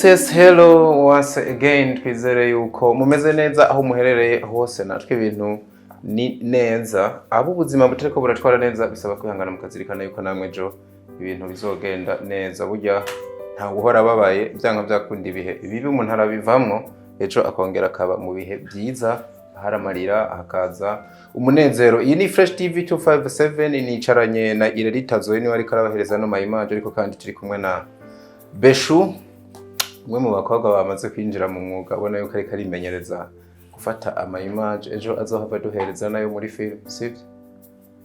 Yes, hello once again. Twizere yuko mumeze neza aho muherereye hose, natwe ibintu ni neza. Abo ubuzima butariko buratwara neza bisaba kwihangana mukazirikana yuko namwe ejo ibintu bizogenda neza. Burya nta guhora babaye, byanga byakunda ibihe bibi umuntu arabivamwo, ejo akongera akaba mu bihe byiza, haramarira hakaza umunezero. Iyi ni Fresh TV 257, nicaranye na Ireritazo ni wari karabahereza no mayimaje, ariko kandi turi kumwe na Beshu, umwe mu bakobwa bamaze kwinjira mu mwuga, ubona yuko ariko arimenyereza gufata ama-image, ejo azohava duhereza nayo muri film, sivyo?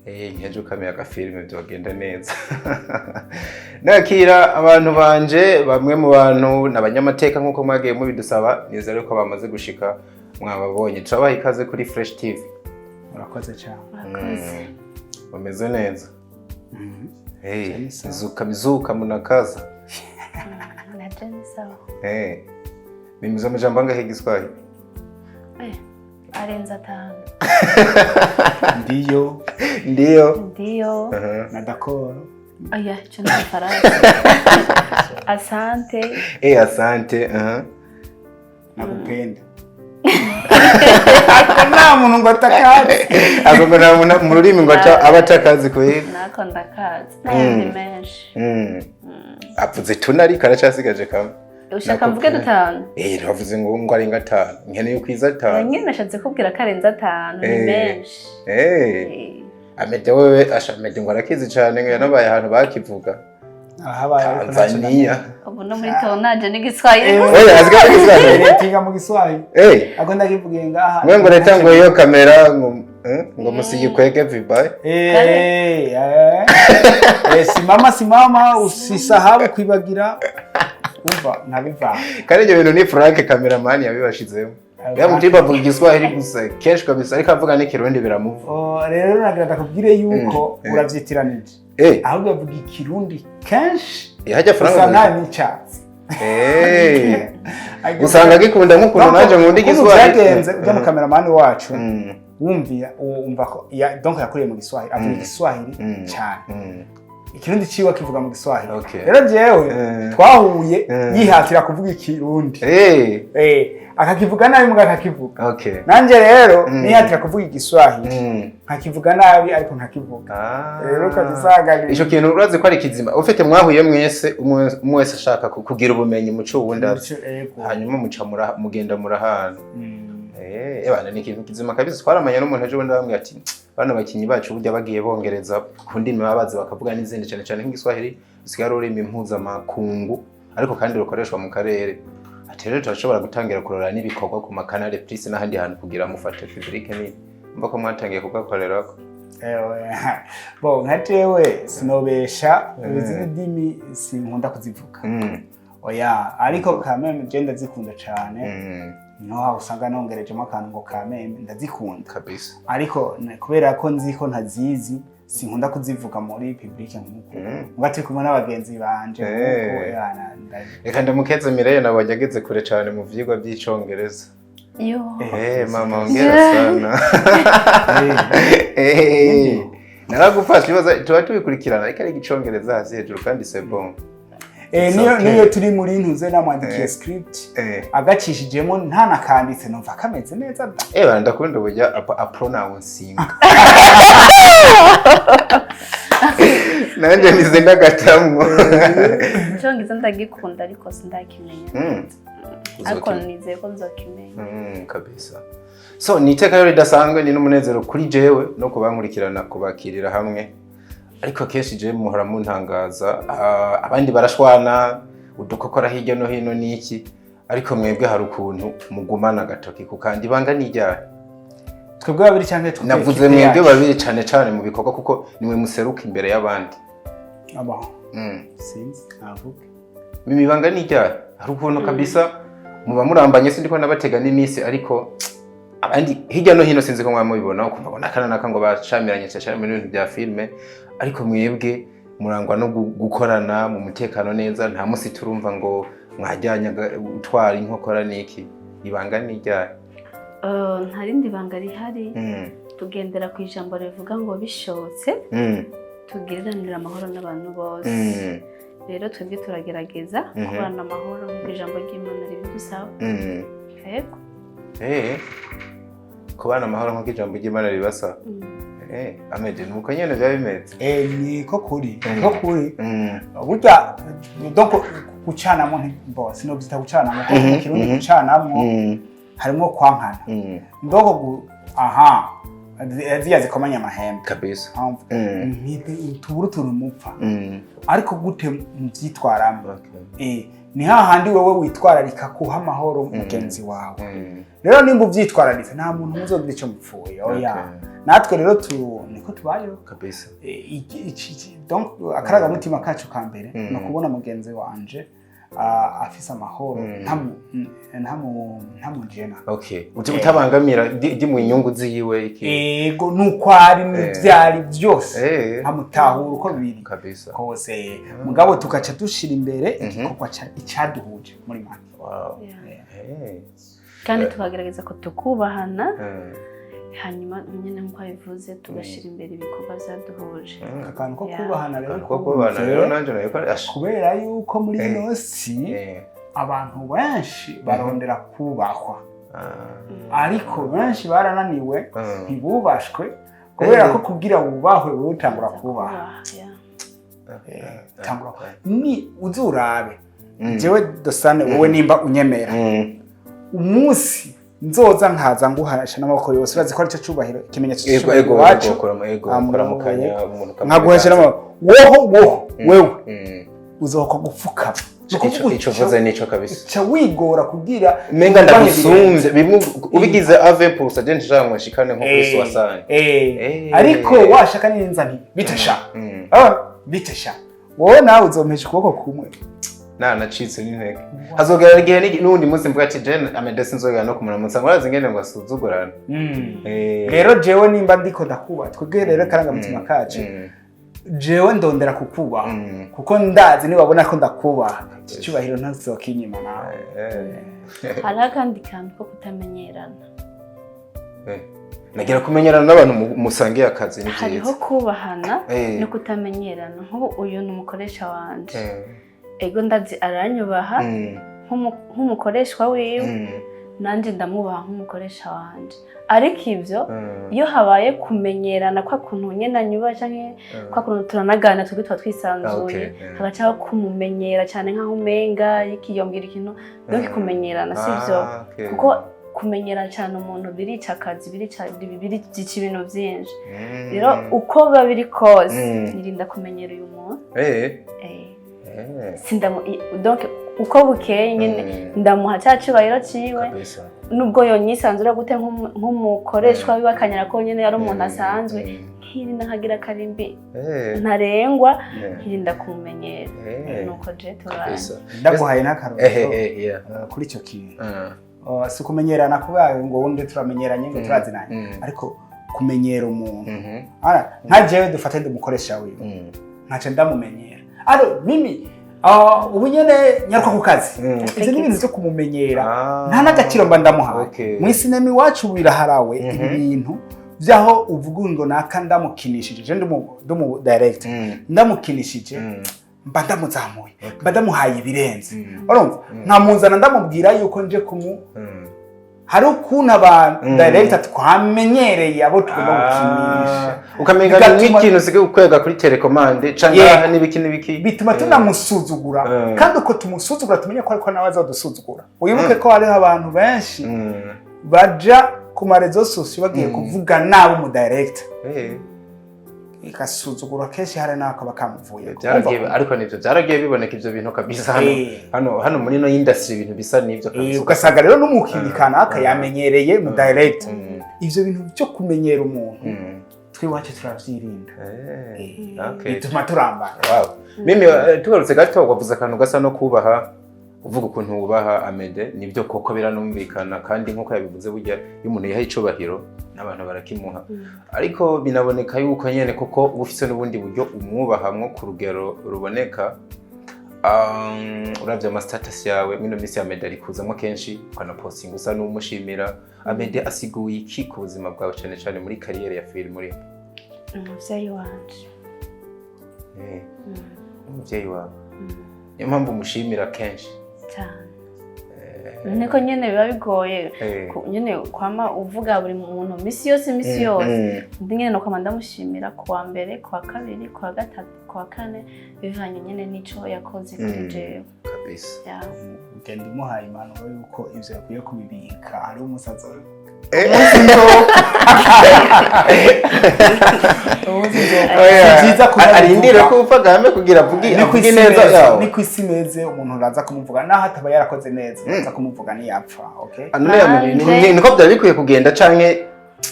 Nkejo kamera ka film byogenda neza. Nakira abantu banje, bamwe mu bantu n'abanyamateka nkuko mwagiye mubidusaba, nizere ko bamaze gushika mwababonye. Turabaha ikaze kuri Fresh TV. Murakoze cyane. Murakoze. Bameze neza. Zuka munakaza. Mimiza amajambo angahe Giswahili? Arenza 5. Ndiyo. Na d'accord. Oya, chuna Faransa. Asante. Asante. Nakupenda. Akona muntu ngo atakazi. Akona muntu mu rurimi ngo abatakazi kweli. Nako ndakazi. Nayandi menshi. Avuze tunari karacasigaje kamwe. Ushaka mvuge 5? Bavuze ngo arenga 5. Nkeneye kwiza 5. Nyine nashatse kubwira karenza 5 ni menshi. Amede wewe Amede ngo arakizi cyane ngo yanabaye ahantu bakivuga. Ahabaye Tanzania. Ubu no muri tonaje ni Giswahili. Azga Giswahili. Tinga mu Giswahili. Agenda kivuge ngaha. Mwe ngo leta ngo iyo kamera ngo musigi kweke vibaye. Simama usisahau kwibagira. Umva nabiva. Kandi ibyo bintu ni Frank cameraman yabibashizemo. Ya mutiba avuga Igiswahili gusa kenshi kabisa, ariko avuga n'ikirundi biramuva. Rero nagira kubwire yuko uravyitiraniye. Ahubwo avuga ikirundi kenshi. Hajya Frank usanga n'icatsi. Usanga gikunda nk'ukuntu naje nkunda Igiswahili. Byagenze ujya mu cameraman wacu. Wumva ko donc yakuriye mu Giswahili, avuga Igiswahili cyane. Ikirundi ciwa kivuga mu Giswahili. Rero jewe twahuye yihatira kuvuga ikirundi. Akakivuga nabi muga akakivuga. Nanje rero nihatira kuvuga Igiswahili. Nkakivuga nabi ariko nkakivuga. Rero kazisaga ico kintu urazi ko ari kizima. Ufite mwahuye mwese umwe wese ashaka kugira ubumenyi muco wundi. Hanyuma muca mugenda murahana. Ebana ni ikintu kizima kabisa. Twaramanya n'umuntu ejo wundi bamwe ati bana bakinyi bacu burya bagiye bongereza ku ndimi babazi bakavuga n'izindi cyane nk'Igiswahili usigara urimi impuza makungu, ariko kandi rukoreshwa mu karere. Ati rero turashobora gutangira kurora n'ibikorwa ku makanale plus n'ahandi hantu kugira mufate public ni mba ko mwatangiye kugakorerako. Bo nkatewe sinobesha izindi ndimi sinkunda kuzivuga. Oya ariko kameme je ndazikunda cyane. No usanga nongerejemo akantu ngo kameme ndazikunda kabisa, ariko kubera ko nzi ko ntazizi sinkunda kuzivuga muri public nk'uko ngati kumwe n'abagenzi banje nk'uko yana. Reka ndamukeze Mireille nabonye ageze kure cyane mu vyigwa by'icongereza. Mama ongera sana. Naragufasha ibibazo tuba tubikurikirana, ariko ari igicongereza hasi hejuru kandi c'est bon. Niyo turi muri ntuze namwandikiye script agacishijemo nta nakanditse numva kameze neza da. Bana ndakunda burya pronouncing. Nanje nize ndagatamwo. Icongereza ndagikunda ariko sindakimenya. Ariko nize ko nzokimenya. Kabisa. So niteka yo ridasanzwe ni n'umunezero kuri jewe no kubankurikirana kubakirira hamwe. Ariko kenshi je muhora muntangaza, abandi barashwana udukokora hirya no hino niki, ariko mwebwe hari ukuntu mugumana gatoki kukandi banga nijya. Twebwe babiri cyane navuze mwebwe babiri cyane mu bikorwa kuko nimwe museruka imbere y'abandi. Since navuga imibanga ni ryari hari ukuntu kabisa muba murambanye sindiko nabatega n'imisi ariko abandi hirya no hino sinzi ko mwamubibona ukumva ngo nakana naka ngo bacamiranye cyane mu bintu bya filme ariko mwebwe murangwa no gukorana mu mutekano neza nta musi turumva ngo mwajyanya utwara inkokora niki ibanga ni ryari nta rindi banga rihari tugendera ku ijambo rivuga ngo bishotse tugiriranira amahoro n'abantu bose rero twebwe turagerageza kubana amahoro mu ijambo ry'Imana ribidusaba yego kubana amahoro nk'uko ijambo ry'Imana ribasaba Amede nuko nyene bya bimeze niko kuri burya donc gucanamo ntibose no byita gucanamo kuko kirundi gucanamo harimo kwankana ndogo aha ziya zikomanya amahembe kabisa tuburu turumupfa ariko gute muvyitwaramo ni hahandi wewe witwararika kuha amahoro mugenzi wawe rero nimba uvyitwararitse nta muntu muzogira ico mupfuye oya natwe rero niko tubayeho kabisa donc akaraga mutima kacu ka mbere no kubona mugenzi wanje afisa amahoro ntamujena utabangamira ndi mu inyungu ziyiwe ego nuko ari byari byose ntamutahura uko biri kabisa kose mugabo tugaca dushira imbere igikorwa icyaduhuje muri make kandi tukagerageza ko tukubahana hanyuma nyine nkuko bivuze tugashira imbere ibikorwa byaduhuje akantu ko kubahana rero nanje nayo kubera yuko muri ino si abantu benshi barondera kubahwa ariko benshi barananiwe ntibubashwe kubera ko kugira wubahwe wowe utangura kubaha ni uzurabe jewe dosane wowe nimba unyemera umunsi nzoza nkaza nguhasha n'amaboko yose urazi ko ari cyo cyubahiro ikimenyetso cy'ubahiro wacu kuramukanya umuntu nkaguhasha n'amaboko woho wewe uzoka gupfuka ico vuze nico kabisa cha wigora kugira menga ndagusumvye bimwe ubigize 20% je nshamwe shikane nko Kristo wasanye ariko washaka ninza nti bitesha bitesha wowe nawe uzompesha ukuboko kumwe nacitse n'intege hazogera igihe n'undi munsi mvuga ati Jane Amede sinzogera no kumuramutsa ngo arazi ngene ngo asuzugurana rero jewe nimba ndiko ndakuba twebwe rero karanga mutima kacu jewe ndondera kukuba kuko ndazi ni wabona ko ndakuba cyubahiro ntazokinyima nawe hari kandi kantu ko kutamenyerana nagira kumenyerana n'abantu musangiye akazi ni byiza hariho kubahana no kutamenyerana nk'ubu uyu ni umukoresha wanje ego ndazi aranyubaha nk'umukoreshwa wiwe nanje ndamubaha nk'umukoresha wanje ariko ivyo iyo habaye kumenyerana kwa kuntu nyene anyubaha canke kwa kuntu turanagana twitwa twisanzuye hagacaho kumumenyera cyane nkaho umenga yikiyombira ikintu donc kumenyerana sivyo kuko kumenyera cyane umuntu birica akazi birica ibintu byinshi rero uko babiri kose nirinda kumenyera uyu muntu donc uko bukeye nyine ndamuha cya cyubahiro ciwe nubwo yonyisanzura gute nk'umukoreshwa wiwe akanyara ko nyine yari umuntu asanzwe nkirinda nkagira karimbi ntarengwa nkirinda kumumenyera nuko je turana ndaguhaye n'akarorero kuri icyo kintu si kumenyerana kubaye ngo wundi turamenyeranye ngo turazinanye ariko kumenyera umuntu nka jewe dufate ndumukoresha wiwe nkaca ndamumenyera mimi ubu nyene nyaruka ku kazi ivyo ni ibintu vyo kumumenyera nta n'agaciro mba ndamuhaye mu isinema iwacu biraharawe ibintu vyaho uvuga ngo naka ndamukinishije je ndumu director ndamukinishije mba ndamuzamuye mba ndamuhaye ibirenze urumva nkamuzana ndamubwira yuko nje hari ukuntu abantu director twamenyereye abo tugomba gukinisha ukamenga n'ikintu sige ukwega kuri telecommande cangaha n'ibiki bituma tunamusuzugura kandi uko tumusuzugura tumenye ko ariko nawe azodusuzugura uyibuke ko hariho abantu benshi baja ku marezo sosiyo bagiye kuvuga nabo mu director ikasuzugura kenshi hari nako bakamuvuye ariko nivyo byaragiye biboneka ivyo bintu kabisa hano muri no industry ibintu bisa nivyo kabisa ugasaga rero n'umukindi kanaka yamenyereye mu director ivyo bintu byo kumenyera umuntu twiwacu turavyirinda okay bituma turambana. Wow. Mimi tugarutse gato wavuze akantu gasa no kubaha uvuga ukuntu wubaha Amede nibyo koko biranumvikana kandi nkuko yabivuze burya iyo umuntu yahaye icubahiro n'abantu barakimuha ariko binaboneka yuko nyene koko ufise n'ubundi buryo umwubahamwo ku rugero ruboneka uravye ama status yawe mino misi Amede ari kuzamwo kenshi ukana posting usa n'umushimira Amede asiguye iki ku buzima bwawe cyane cyane muri kariyeri ya film uri umuvyeyi wanje umuvyeyi wawe niyo mpamvu umushimira kenshi cyane niko nyene biba bigoye nyene kwama uvuga buri muntu misi yose ndi nyene no kwama ndamushimira kuwa mbere kuwa kabiri kuwa gatatu kuwa kane bivanye nyene nico yakoze kuri jewe kabisa ugenda umuhaye impanuro yuko ivyo yakwiye kubibika ari umusaza arindire ko upfa game kugira avuge neza yawe ni kwisi meze umuntu uraza kumuvuga naho ataba yarakoze neza uraza kumuvuga ni yapfa okay niko byari bikwiye kugenda canke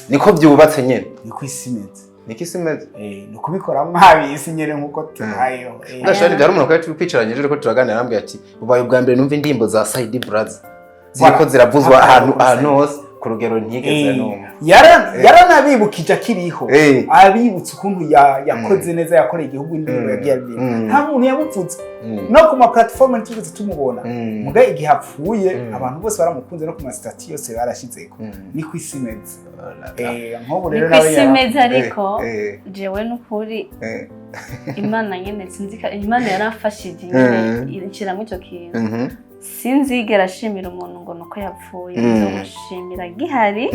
niko byubatse nyene ni kwisi meze nikisi meze ni kubikora mwabisi nyene nkuko tubayeho ndashaka byari umuntu kwari twicaranye rero ko turaganira arambye ati ubaye ubwa mbere numva indirimbo za Side Brothers ziko ziravuzwa ahantu hose ku rugero ntigeze numva yaranabibukije akiriho abibutse ukuntu yakoze neza yakoreye igihugu indirimbo yagiye nta muntu yabuvuze no ku ma platform ntigeze tumubona muga igihe apfuye abantu bose baramukunze no ku ma stati yose barashizeko ni kwisimeze nkobo rero nawe kwisimeze ariko jewe n'ukuri Imana nyene sinzika Imana yarafashije nyene ikiramwe cyo kintu sinzigera ashimira umuntu ngo nuko yapfuye nzomushimira gihari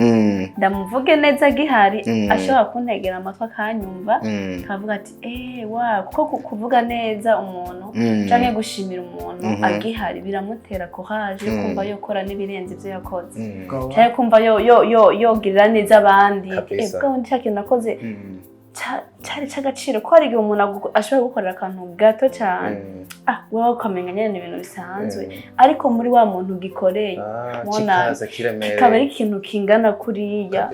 ndamuvuge neza gihari ashobora kuntegera amatwi akanyumva kavuga ati wa kuko kuvuga neza umuntu canke gushimira umuntu agihari biramutera courage kumva yokora n'ibirenze ivyo yakoze cyane kumva yogirira neza abandi bwo ndi cyakintu nakoze cyari cyagaciro ko ari igihe umuntu ashobora gukorera akantu gato cyane wowe ukamenya nyine ibintu bisanzwe ariko muri wa muntu gikoreye mubona kikaba ari ikintu kingana kuriya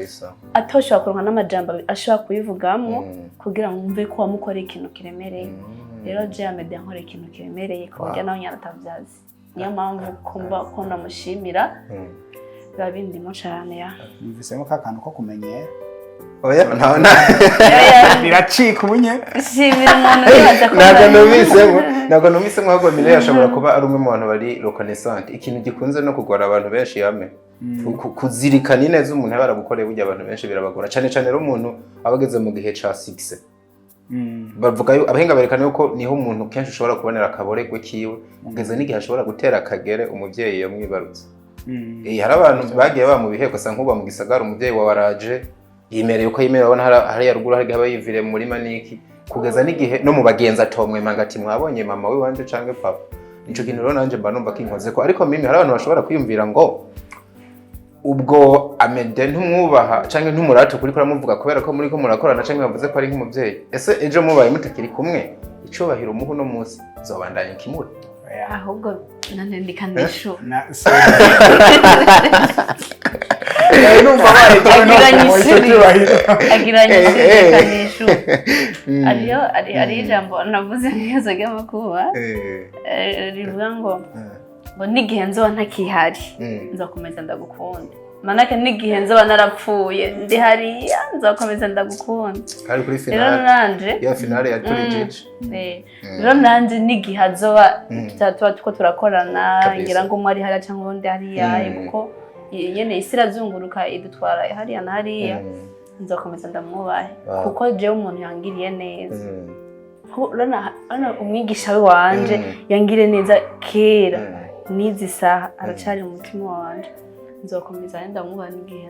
atoshobora kuronka n'amajambo ashobora kuyivugamo kugira ngo wumve ko wamukoreye ikintu kiremereye rero je Amede yankoreye ikintu kiremereye ku buryo nawe nyine atavyazi niyo mpamvu kumva ko ndamushimira biba bindimo cane ya numvisemo kakantu ko kumenyera oya biracika ubunye shimira umuntu yaza ko nago numisemo ahubwo mire yashobora kuba ari umwe mu bantu bari reconnaissant ikintu gikunze no kugora abantu benshi yame kuzirikana neza umuntu baragukoreye burya abantu benshi birabagora cyane cyane rero umuntu abageze mu gihe ca 6 bavuga abahinga berekana yuko niho umuntu kenshi ushobora kubonera akaboregwe kiwe ugeze n'igihe ashobora gutera akagere umuvyeyi yamwibarutse hari abantu bagiye ba mu bihe gusa nkuba mu gisagara umuvyeyi wa waraje yimereye uko yimereye abona hari yaruguru hari gaba yivire muri maniki kugeza n'igihe no mu bagenza atomwe mangati mwabonye mama we wanje canke papa nico kintu rero nanje mba numva kinkoze ko ariko mimi hari abantu bashobora kwiyumvira ngo ubwo Amede ntumwubaha canke ntumurate kuri kuramuvuga kubera ko muri ko murakorana canke bavuze ko ari nk'umuvyeyi ese ejo mubaye mutakiri kumwe icubahiro umuhu no munsi zobandanya kimura ahubwo nane ndikandisho agiranyishu ari ijambo navuze neza ry'amakuba rivuga ngo n'igihe nzoba ntakihari nzakomeza ndagukunda manake n'igihe nzoba narapfuye ndi hariya nzakomeza ndagukunda hari kuri finale ya finale ya Turigije rero nanje n'igihe azoba tuba turakorana ngira ngo umwe ari hariya cyangwa undi hariya kuko yene isi irazunguruka idutwara hariya na hariya nzakomeza ndamwubahe kuko jewe umuntu yangiriye neza urana umwigisha we wanje yangiriye neza kera nizi saha aracari mu mutima wanje nzakomeza ndamwubaha n'igihe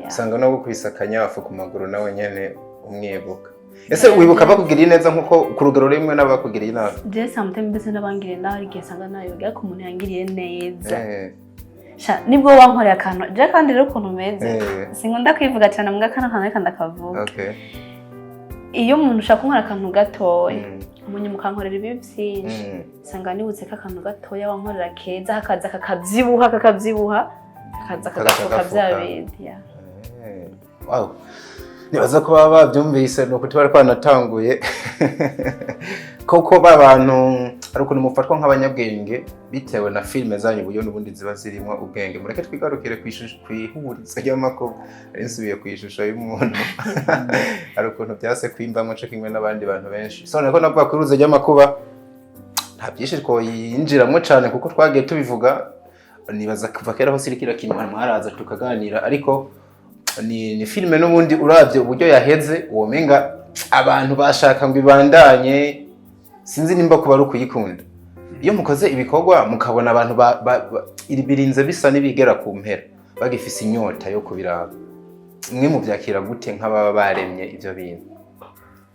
usanga no gukwisakanya afu ku maguru nawe nyene umwibuka ese wibuka bakugiriye neza nkuko ku rugero rimwe n'abakugiriye nabi je sometimes mbese n'abangiriye nabi igihe sanga nayo ariko umuntu yangiriye neza nibwo wankoreye akantu je kandi rero ukuntu meze sinkunda kwivuga cyane mbwa kana kantu ndakavuga iyo umuntu ushaka kunkora akantu gatoya umunye mukankorera ibi byinshi sanga nibutse ko akantu gatoya wankorera keza hakaza kakabyibuha hakaza kagafuka bya bindi wow nibaza ko baba babyumvise nuko tuba twanatanguye koko babantu ari ukuntu mufatwa nk'abanyabwenge bitewe na filime zanyu uburyo n'ubundi ziba zirimo ubwenge. Mureke twigarukire kwihuriza ry'amakuba nsubiye ku ishusho y'umuntu ari ukuntu byase kwimbamo cyo kimwe n'abandi bantu benshi. So nako navuga ku ihuza ry'amakuba nta byinshi twinjiramo cyane kuko twagiye tubivuga, nibaza kuva kera ho sirikira kintu mwaraza tukaganira, ariko ni filime n'ubundi uravye uburyo yaheze womenga abantu bashaka ngo ibandanye, sinzi nimba kuba ari ukuyikunda. Iyo mukoze ibikorwa mukabona abantu birinze bisa n'ibigera ku mpera bagifise inyota yo kubiraba, mwe mu byakira gute nk'ababa baremye ivyo bintu?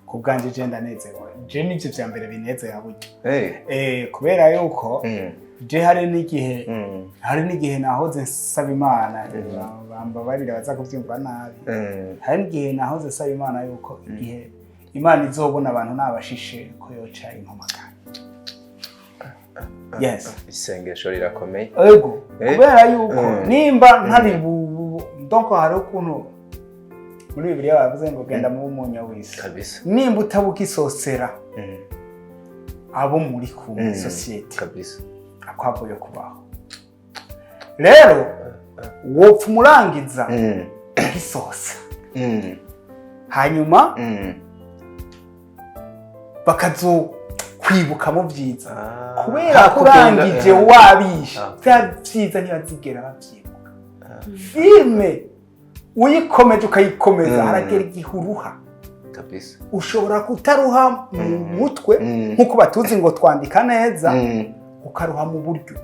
Ku bwanje je ndanezerewe, je nivyo vya mbere binezera buryo kubera yuko je hari n'igihe nahoze nsaba Imana, bambabarira baza kuvyumva nabi, hari n'igihe nahoze nsaba Imana yuko igihe Imana izobona abantu nabashishe ko yoca impamagara. Yes, isengesho rirakomeye. Ego, kubera yuko nimba ntari donc hari ukuntu muri Bibiliya bavuze ngo genda mu munyo w'isi kabisa, nimba utabukisosera abo muri ku society kabisa akwavuye kubaho. Rero wopfa umurangiza gisosa hanyuma bakazo kwibuka mu byiza kubera kurangije wabisha byiza ntibazigera babyibuka. Filme uyikomeje ukayikomeza haragera igihuruha kabisa, ushobora kutaruha mu mutwe nkuko batuzi ngo twandika neza, ukaruha mu buryo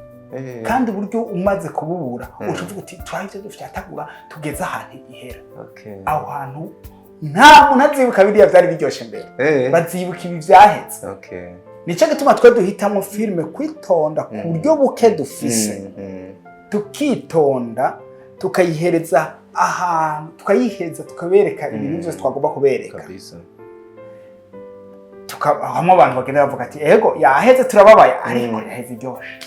kandi uburyo umaze kububura ucuvuga uti twahise dufyatagura tugeze ahantu ihera. Aho hantu nta muntu azibuka biriya byari biryoshe mbere, bazibuka ibi byahetse. Nico gituma twe duhitamo filme kwitonda ku buryo buke dufise, tukitonda tukayihereza ahantu, tukayiheza tukabereka ibintu byose twagomba kubereka kabisa. Tukahamo abantu bagenda bavuga ati ego yaheze turababaye ariko yaheze iryoshe.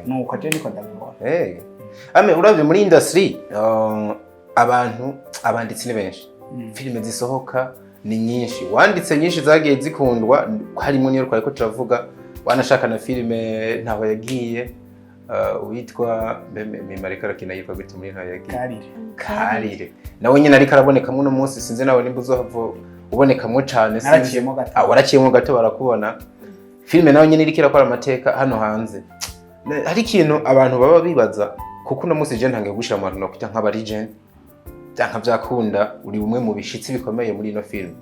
Nuko je niko ndabibona. Ame uravye muri industry abantu abanditsi ni benshi, filime zisohoka ni nyinshi, wanditse nyinshi zagiye zikundwa, harimo niyo twari ko turavuga wanashaka na filime ntaho yagiye witwa Marika rakina yitwa gute muri ntaho yagiye Karire, nawe nyine ariko araboneka muno munsi, sinzi nawe nimba uzohava ubonekamo cyane, sinzi waraciyemo gato barakubona. Filime nawe nyine iriko irakora amateka hano hanze. Hari ikintu abantu baba bibaza kuko uno munsi je ntangiye gushira mu bantu no kwita nk'aba legend byanka byakunda, uri bumwe mu bishitsi bikomeye muri ino film.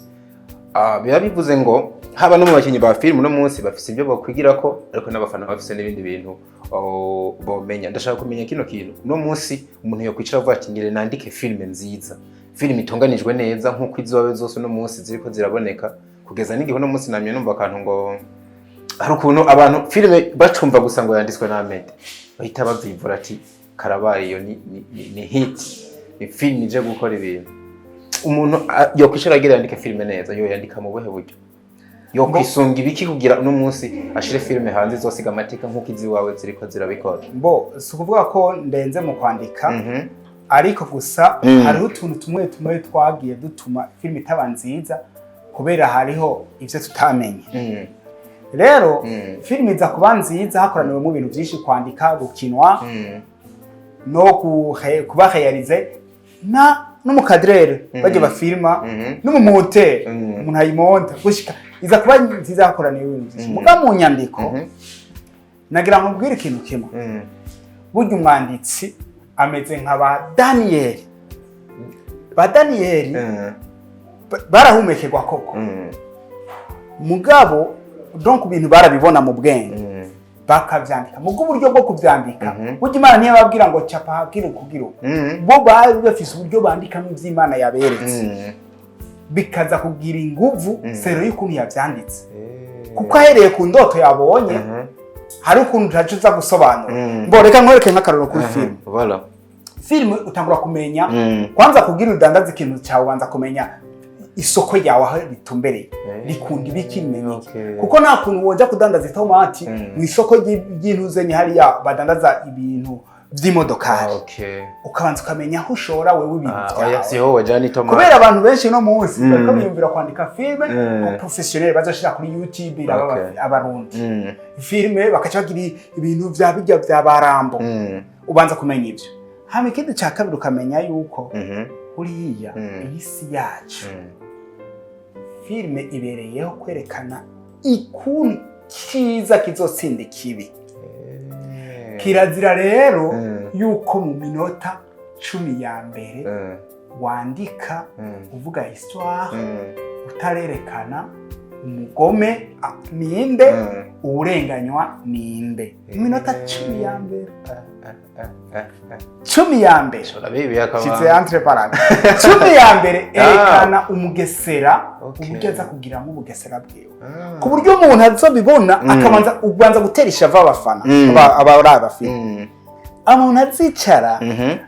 Biba bivuze ngo haba no mu bakinyi ba film uno munsi bafise ibyo bakwigira ko, ariko n'abafana bafise n'ibindi bintu bomenya. Ndashaka kumenya kino kintu uno munsi umuntu yo kwicara avuga ati ngire nandike filime nziza, filime itunganijwe neza nkuko izobe zose uno munsi ziriko ziraboneka, kugeza n'igihe uno munsi namye numva akantu ngo hari ukuntu abantu filime bacumva gusa ngo yanditswe na Amede bahita bavyivura ati karabaye iyo ni hit, ni filime ije gukora ibintu. Umuntu yo kwishira agira yandike filime neza, yo yandika mu buhe buryo? Yo kwisunga ibiki kugira uno munsi ashire filime hanze zosiga amatika nkuko izi wawe ziriko zirabikora? Si ukuvuga ko ndenze mu kwandika, ariko gusa hariho utuntu tumwe twagiye dutuma filime itaba nziza kubera hariho ivyo tutamenye. Rero filime iza kuba nziza hakoraniwe mu bintu byinshi, kwandika, gukinwa no kuba realize no mu cadrere baje bafilma no mu motel umuntu ayimonta gushika iza kuba nziza hakoraniwe ibintu byinshi. Muga mu nyandiko nagira ngo mbwire ikintu kimwe, burya umwanditsi ameze nk'aba Daniel. Ba Daniel barahumekegwa koko, mugabo donc ibintu barabibona mu bwenge bakavyandika mu buryo bwo kuvyandika. Burya Imana niyo babwira ngo capa hakiri kugira bo bafise uburyo bandika mu vy'Imana yaberetse, bikaza kugira inguvu sero y'ukuntu yavyanditse, kuko ahereye ku ndoto yabonye hari ukuntu tacuza gusobanura. Mbo reka nkwereke nk'akaroro kuri film. Film utangura kumenya kwanza kugira udandaza ikintu cyawe, ubanza kumenya isoko yawe aho ritumbereye rikunda ibikimenye, kuko nta kuntu woja kudandaza itomati mu isoko ry'intuze ni hariya badandaza ibintu vy'imodokari ukabanza ukamenya aho ushora wewe ibintu byawe kubera abantu benshi no munsi bariko biyumvira kwandika filme nka professionnel bazoshira kuri YouTube abarundi filme bakaca bagira ibintu vya bijya vya barambo ubanza kumenya ivyo hama ikindi ca kabiri ukamenya yuko uriya isi yacu filme ibereyeho kwerekana ikuntu kiza kizotsinda ikibi kirazira rero yuko mu minota 10 ya mbere wandika uvuga histoire utarerekana umugome ninde uburenganywa ninde iminota 10 ya mbere 10 ya mbere c'est entre parenthèses 10 ya mbere erekana umugesera uburyo aza kugira mu bugesera bwiwe ku buryo umuntu azobibona akabanza ubanza gutera ishava abafana abaraba filme umuntu azicara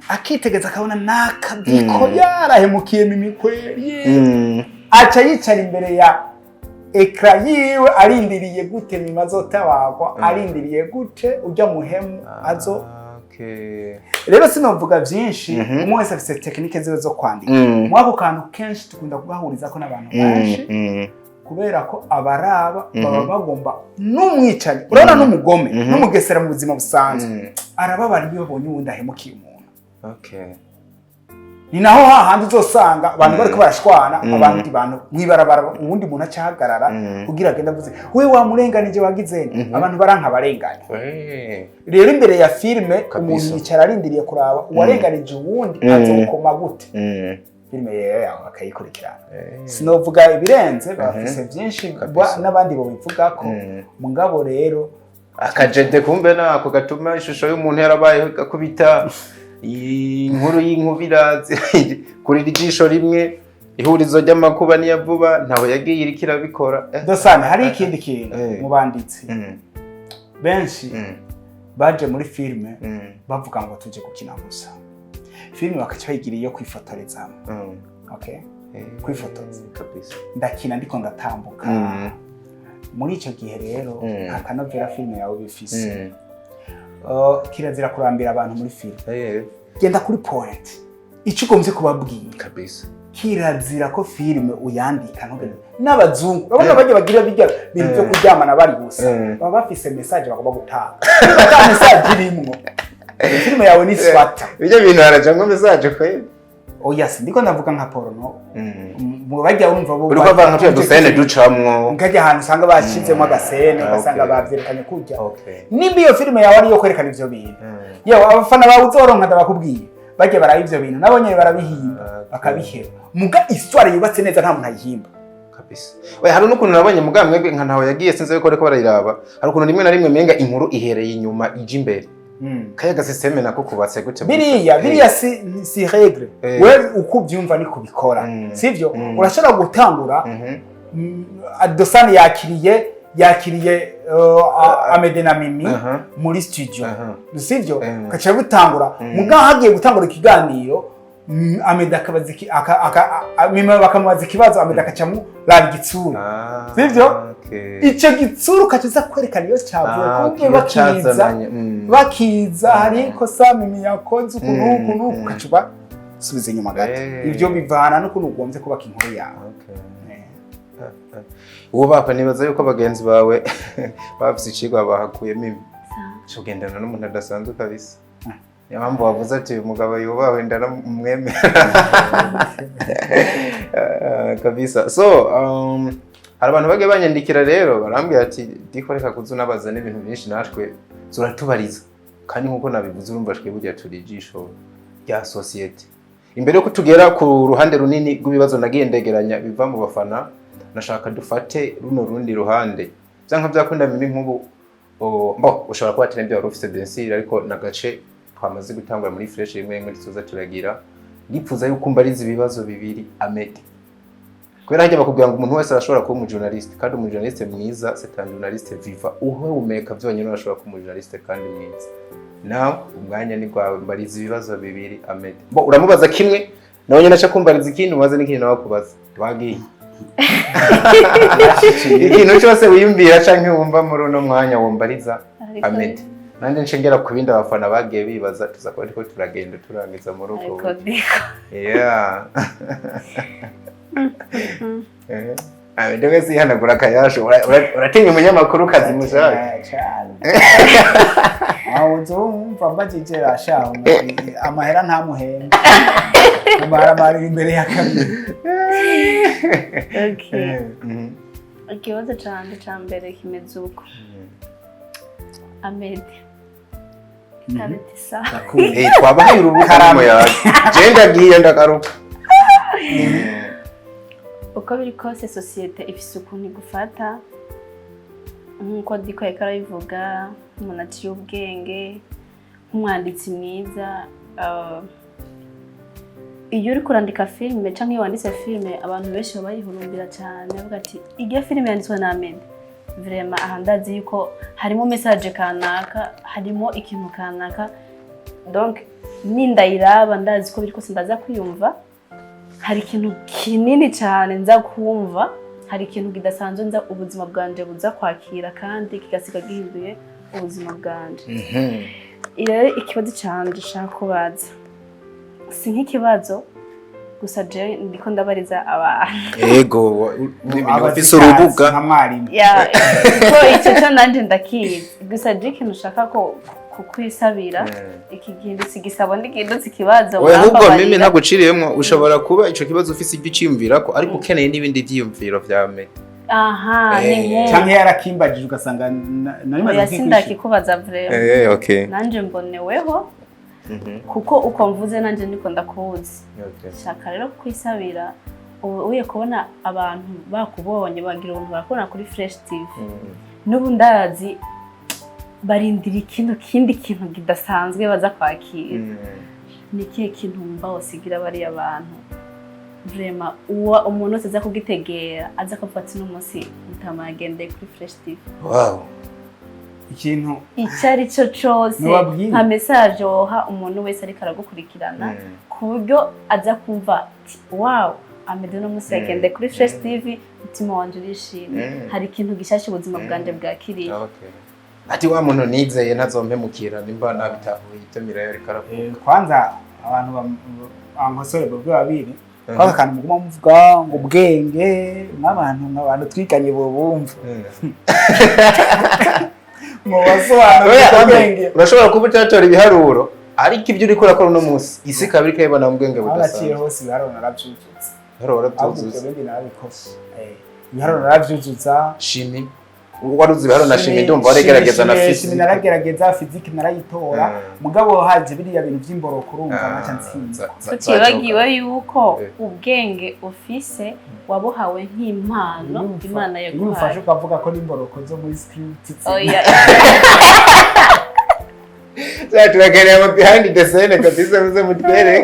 akitegeza akabona nakabiko yarahemukiye mimikweri aca yicara imbere ya ekra yiwe arindiriye gute mimazotabagwa arindiriye gute ujya muhemu azo rero sinovuga byinshi umwe wese afite technique ziwe zo kwandika mwako kantu kenshi tukunda kugahuriza ko n'abantu benshi kubera ko abaraba baba bagomba n'umwicanyi urabona n'umugome n'umugesera mu buzima busanzwe arababara iyo bonye uwundi ahemukiye umuntu ni naho hahandi uzosanga abantu bariko barashwana abandi bantu mwibarabara uwundi muntu acahagarara kugira agenda avuze we wamurenganije wagizene abantu baranka barenganya rero imbere ya filme umuntu yicara arindiriye kuraba uwarenganije uwundi azokoma gute filme yawe akayikurikirana sinovuga ibirenze bafise byinshi n'abandi bo bivuga ko mugabo rero akajede kumbe nako gatuma ishusho y'umuntu yarabaye gakubita inkuru y'inkubirazi kuri ijisho rimwe ihurizo ry'amakuba niya vuba ntaho yagiye irikira bikora dosane hari ikindi kintu mu banditsi benshi baje muri filme bavuga ngo tuje gukina gusa filme bakaca bayigiriye kwifotorezamo kwifotoza kabisa ndakina ndiko ndatambuka muri ico gihe rero akanovera filme yawe bifise kirazira kurambira abantu muri filme genda kuri point ico ugomvye kubabwira kabisa kirazira ko filme uyandika n'abazungu babona baje bagira bijya bintu byo kuryamana bari gusa baba bafise message bagomba gutanga ata message irimwo filme yawe ni swata bijya bintu haraje ngo message ko oya ndiko ndavuga nka porno mu bajya urumva bo uriko bavanga tyo dusene ducamwo ngajya ahantu usanga bashizemo agasene basanga bavyerekanye kujya nimba iyo filme yawe ari yo kwerekana ivyo bintu yewe abafana bawe uzoronka ndabakubwiye bajye barayi ivyo bintu nabonye barabihimba bakabihera muga histoire yubatse neza nta muntu ayihimba kabisa we hari n'ukuntu nabonye mugamwe nka ntaho yagiye sinze yuko reko barayiraba hari ukuntu rimwe na rimwe menga inkuru ihereye inyuma ije imbere kayaga systeme nako kubatse gute biriya si règle we ukubyumva ni kubikora sivyo urashobora gutangura dosane yakiriye Amede na Mimi muri studio sivyo kacha butangura muga hagiye gutangura ikiganiro Amede akabaziki Mimi bakamubaza ikibazo Amede akacamu raba gitsuru sivyo ico gitsuru kaciza kwerekana iyo cyavuye kumwe bakiza ariko sa Mimi yakoze ukuntu kacuba subiza inyuma gato ivyo bivana no kuno ugomvye kubaka inkuru yawe uwo bapa nibaza yuko abagenzi bawe bafise icigwa bahakuyemo ibi cyo gendana n'umuntu adasanzwe kabisa yamambo wavuze ati umugabo yubawe ndana umweme kabisa so hari abantu bage banyandikira rero barambwira ati dikoreka kuzunabaza n'ibintu byinshi natwe zuratubariza kandi nkuko nabivuze urumva twebujya turijisho rya society imbere yo kutugera ku ruhande runini rw'ibibazo nagiye ndegeranya biva mu bafana nashaka dufate runo rundi ruhande byanka byakunda Mimi nk'ubu ushobora kuba ati nabyo office densire ariko nagace twamaze gutangura muri fresh rimwe muri tuza turagira nipfuza yuko mbariza ibibazo bibiri Amede kwera hajya bakubwira ngo umuntu wese arashobora kuba umujournaliste kandi umujournaliste mwiza c'est un journaliste vivant uhumeka byonyine arashobora kuba umujournaliste kandi mwiza nawe umwanya ni gwawe mbariza ibibazo bibiri Amede uramubaza kimwe nawe nyine acha kumbariza ikindi umaze n'ikindi nawe kubaza wagiye ikintu cyose wiyumvira canke wumva muri uno mwanya wombariza Amede nanje nshengera kubinda abafana bagiye bibaza tuzakora ariko turagenda turangiza mu rugo yeah ndege sihanagura kayasho uratinya umunyamakuru kazi mushaka cyane aho uzumva mbagigera shaho amahera ntamuhemba amara imbere ya kamera okay ikibazo cyane cyambere kimeze uko Amede Karitisa twabahaye urubukaramo yawe genda giye ndagaruka uko biri kose societe ifise ukuntu igufata nkuko diko yakara bivuga umuntu aciye ubwenge nk'umwanditsi mwiza iyo uri kurandika filime canke iyo wanditse filime abantu benshi bayihurumbira cyane bavuga ati igihe filime yanditswe na Amede vraiment ahandazi yuko harimo message kanaka harimo ikintu kanaka donc nindayiraba ndazi ko biri kose ndaza kwiyumva hari ikintu kinini cyane nza kumva hari ikintu kidasanzwe nza ubuzima bwanje buza kwakira kandi kigasiga gihinduye ubuzima bwanje rero ikibazo cyane dushaka kubaza si nk'ikibazo gusa je ndiko ndabariza abantu yego bafise urubuga ya ko icyo cyo nanje ndakizi gusa je ikintu ushaka ko kukwisabira ikigindi sigisabo ndigindutse ikibazo ahubwo mimi ntaguciriyemo ushobora kuba ico kibazo ufise ibyiciyumvirako ariko ukeneye n'ibindi byiyumviro vya Amede aha ni cyangwa yarakimbagije ugasanga nari maze sindakikubaza vraiment okay nanje mboneweho kuko uko mvuze nanje niko ndakuzi shaka rero kwisabira uye kubona abantu bakubonye bagira ubuntu barakona kuri Fresh TV n'ubu ndazi barindira ikindi kintu kidasanzwe baza kwakira ni kihe kintu mba wasigira bari abantu vraiment umuntu wese aza kugitegera aza kufata n'umunsi utamagende kuri Fresh TV wow ikintu icyari cyo cyose nka message oha umuntu wese ariko aragukurikirana ku buryo aza kumva wow Amede no munsi yagende kuri Fresh TV mutima wanje urishimye hari ikintu gishashe ubuzima bwanje bwakiriye ati wa muntu nizeye ntazompemukira nimba nabitahuye itemira yari karavuga kwanza abantu bangosore bwo babiri kwa kantu muguma muvuga ngo ubwenge n'abantu twikanye bo bumva mu basobanura ubwenge urashobora kuba utatora ibiharuro ariko ibyo uri kurakora no munsi isi kabiri kayibana mu bwenge budasanzwe araciye hose ibiharuro narabyujutse ibiharuro narabyujutsa shimi waruzi ibiharuro na shimi ndumva waregerageza na physics shimi naragerageza physics narayitora mugabo haje biriya bintu by'imboro kurumva naca nsinza tukibagiwe yuko ubwenge ufise wabuhawe nk'impano Imana yaguhaye ufashe ukavuga ko n'imboroko zo muri script oya turakeneye ama behind the scene kabisa muze mutwere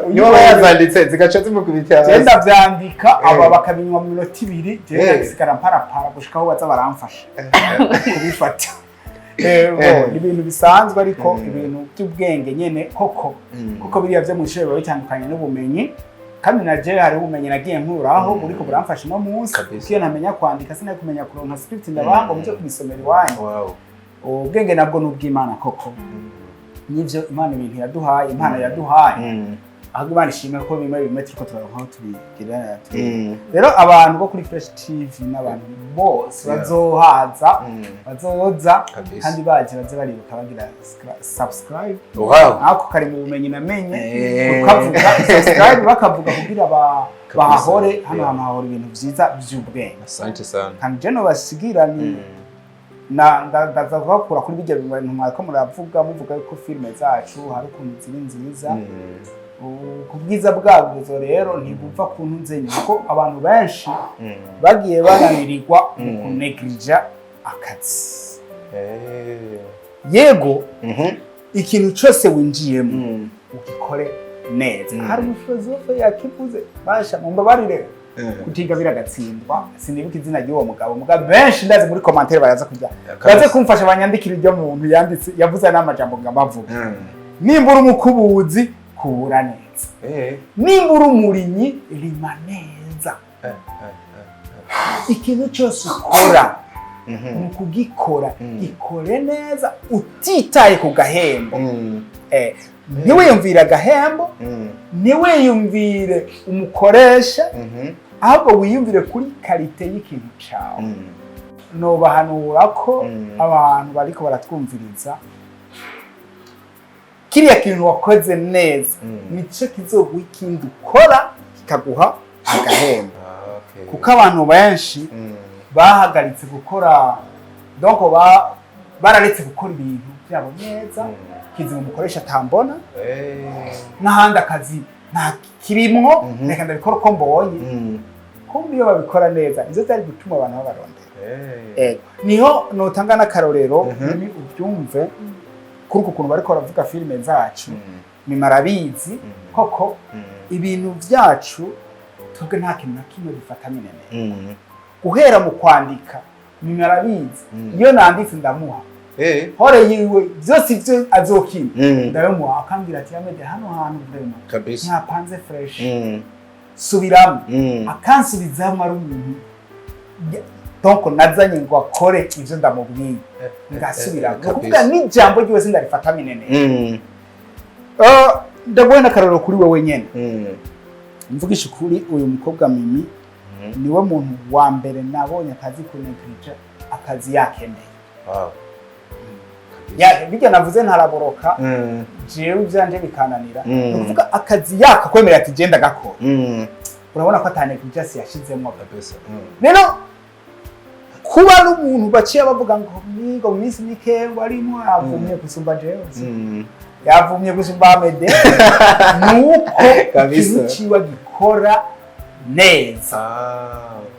niyo yazanditse zigaca zimukubita genda vyandika aba bakabinywa mu minota 2 je sikara parapara gushikaho baza baramfasha kubifata ibintu bisanzwe ariko ibintu by'ubwenge nyene koko biriya byo mu ishuri bitandukanye n'ubumenyi kandi naje hari ubumenyi nagiye nkuraho uriko buramfasha no munsi kiyo namenya kwandika sinari kumenya kuronka script ndabango muje kubisomera iwanyu ubwenge nabwo n'ubw'Imana koko nivyo Imana ibintu yaduhaye Imana yaduhaye ahubwo Imana ishimwe ko bimwe turiko turaronka tubigira rero abantu bo kuri Fresh TV n'abantu bose bazoza kandi baje baribuka bagira subscribe ako kari mu bumenyi namenye ukavuga subscribe bakavuga kugira bahahore hano hahora ibintu vyiza by'ubwenge asante sana kandi je no basigira ni ndaza gukura kuri bijya bintu mwako muravuga muvuga ko filme zacu hari ukuntu ziri nziza kubwiza bwabwo rero ntibumva kuntu nzenye kuko abantu benshi bagiye bananirirwa mu neglija akazi yego ikintu cyose winjiyemo ukikore neza hari umufilozofe yakivuze basha mumbabarire kutiga biragatsindwa sinibuka izina ry'uwo mugabo benshi ndazi muri commentaire baraza kujya baze kumfasha banyandikira ibyo muntu yanditse yavuze n'amajambo ngabavuga nimbura umukubuzi kubura neza nimbura umurinyi rima neza ikintu cyose ukora mu kugikora gikore neza utitaye ku gahembo. Ntiwiyumvire agahembo, ntiwiyumvire umukoresha, ahubwo wiyumvire kuri karite y'ikintu cyawe. Nobahanura ko abantu bariko baratwumviriza kiriya kintu wakoze neza nico kizoguha ikindi ukora kikaguha agahembo. Kuko abantu benshi bahagaritse gukora, donc bararetse gukora ibintu byabo neza, kizi umukoresha atambona, n'ahandi akazi nta kirimwo, reka ndabikora uko mbonye. Kumbe iyo babikora neza nizo zari gutuma abantu babarondera. Niho notanga n'akarorero ni ubyumve kuri ukuntu bariko baravuga filime zacu, mimarabizi koko ibintu byacu twebwe nta kintu na kimwe bifata minene. Guhera mu kwandika mimarabizi, iyo nanditse ndamuha hore yiwe byose ibyo azokina ndamuha, akambwira ati Amede hano hantu vraiment ntapanze fresh, subiramo, akansubizamo ari umuntu donc nazanye ngo akore ivyo ndamubwiye ngasubiramo. Kuvuga n'ijambo ryose ndarifata minene. Ndabona karoro kuri wewe nyene. Mvugisha kuri uyu mukobwa Mimi niwe muntu wa mbere nabonye akazi kunegrija akazi yakendeye. Bijya navuze ntaraboroka, jewe byanje bikananira. Kuvuga akazi yaka kwemera ati genda gakora. Urabona ko atanegrija si yashizemo kabisa. Rero kuba n'umuntu baciye bavuga ngo minsi mike ngo arimo avumye gusumba jewe. Yavumye gusumba Amede nuko ikintu ciwa gikora neza.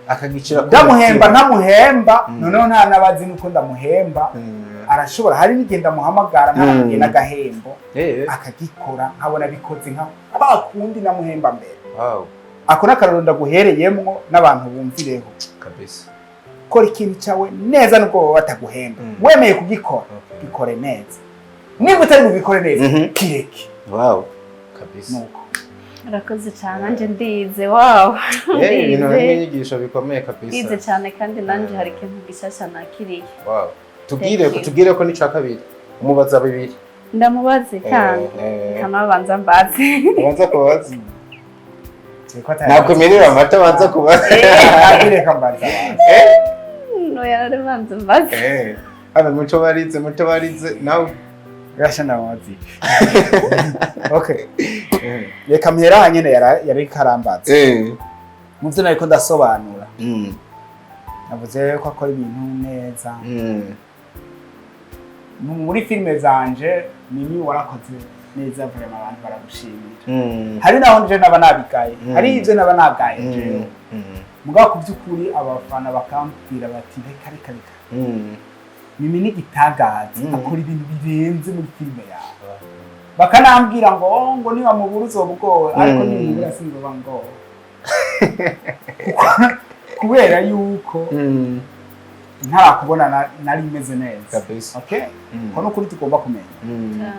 Akagicira ndamuhemba ntamuhemba, noneho nta nabazi nuko ndamuhemba. Arashobora hari n'igenda muhamagara ntabwo n'agahembo akagikora nkabona bikoze nka kwa kundi namuhemba mbere. Ako nakararo ndaguhereyemwo n'abantu bumvireho kabisa. Kora ikintu cyawe neza nubwo bataguhemba, wemeye kugikora gikore neza. Niba utari bubikore neza kireke. Kabisa. Urakoze cyane, nanje ndize. Ibintu n'inyigisho bikomeye kabisa. Ndize cyane kandi nanje hari ikintu gishasha nakiriye. Tugire ko nica kabiri umubaza bibiri. Ndamubaze kandi kama banza mbaze. Banza kubaza. Nakumirira amata banza kubaza. Nagireka mbaza. No yarare banza mbaze. Aba muco barize nawe gasha ndamazi. Okay. Reka mpera nyene yari karambaza. Muvyo nariko ndasobanura. Navuze ko akora ibintu neza. Muri filime zanje Mimi warakoze neza, vraiment abantu baragushimira. Hari naho nje naba nabigaye, hari ivyo naba nagaye je. Mugabo kuvyukuri abafana bakambwira bati reka. Mimi ni gitagazi akora ibintu birenze muri filime yawe. Bakanambwira ngo niba mubura uzobwowe, ariko nimubura singoba ngo. Kubera yuko ntarakubona nari meze neza. Okay? Kono kuri tugomba kumenya.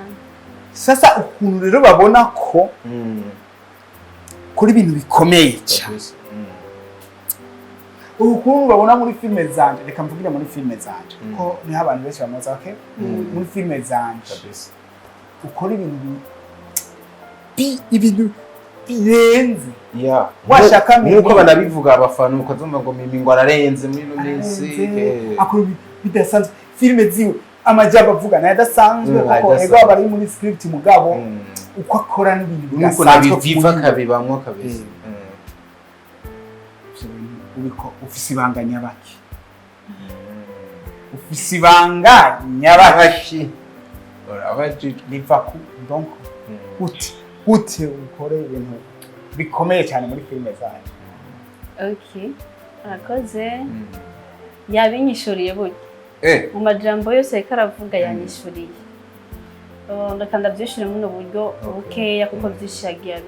Sasa ukuntu rero babona ko kuri ibintu bikomeye cyane. Ukuntu babona muri filime zanje, reka mvugire muri filime zanje ko ni abantu benshi bamaze. Okay? Muri filime zanje ukora ibintu birenze. Washaka nuko banabivuga abafana ukazumva ngo Mimi ngo ararenze muri no minsi. Akora bidasanzwe filime ziwe, amajambo avuga na yadasanzwe kuko ego abari muri script mugabo uko akora n'ibintu bidasanzwe nuko nabiviva kabibamwo kabisa. Ubiko ufise ibanga nyabaki. Ufise ibanga nyabaki. Abaji liva ku donc ute ukore ibintu bikomeye cyane muri filime zaje. Okay. Arakoze. Yabinyishuriye buryo. Mu majambo yose karavuga yanyishuriye. Ndakanda byishire mu buryo bukeya kuko byishagiye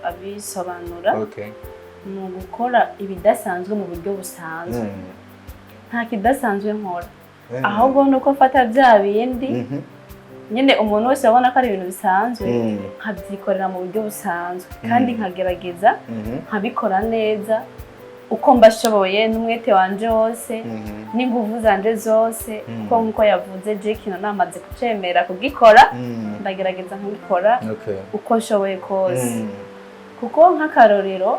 abisobanura. Mu gukora ibidasanzwe mu buryo busanzwe. Nta kidasanzwe nkora. Ahubwo nuko fata bya bindi nyine umuntu wese abona ko ari ibintu bisanzwe nkabyikorera mu buryo busanzwe kandi nkagerageza nkabikora neza uko mbashoboye n'umwete wanje wose n'inguvu zanje zose kuko nkuko yavuze je kino namaze kucemera kugikora ndagerageza nkugikora uko nshoboye kose kuko nk'akarorero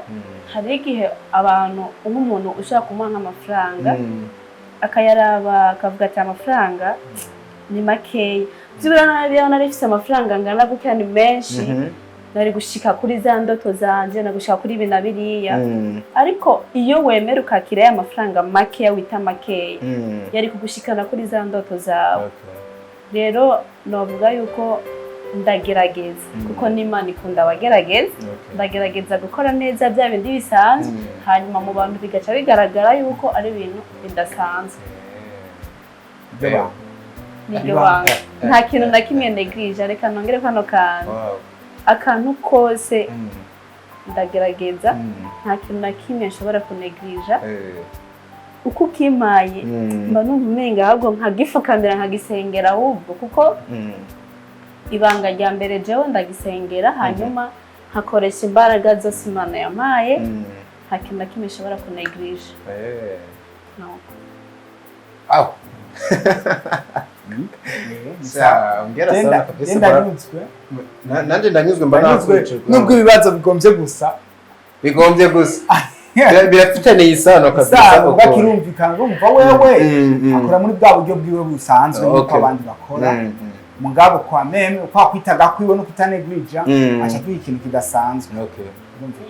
hari igihe abantu nk'umuntu ushaka kumuha nk'amafaranga akayaraba akavuga ati amafaranga ni makeya byibura nari mfise amafaranga angana gutya ni menshi nari gushika kuri za ndoto zanje na gushika kuri ibi na biriya ariko iyo wemera ukakira ya mafaranga makeya wita makeya yari kugushikana kuri za ndoto zawe rero novuga yuko ndagerageza kuko n'Imana ikunda abagerageza ndagerageza gukora neza bya bindi bisanzwe hanyuma mu bantu bigaca bigaragara yuko ari ibintu bidasanzwe nibyo banga nta kintu na kimwe neglige reka nongere kano akantu kose ndagerageza nta kintu na kimwe nshobora kuneglige uko ukimaye mba numva umenga ahubwo nkagifukamira nkagisengera ahubwo kuko ibanga rya mbere jewe ndagisengera hanyuma nkakoresha imbaraga zose Imana yampaye nta kintu na kimwe nshobora kuneglige nanje ndanyuzwe mba nakwicirwa nubwo ibibazo bigombye gusa birafitaniye isano kabisa bakirumvikana urumva wewe akora muri bwa buryo bwiwe busanzwe nuko abandi bakora mugabo kwa meme kwa kwitaga kwiwe no kutanegwija acha kuri ikintu kidasanzwe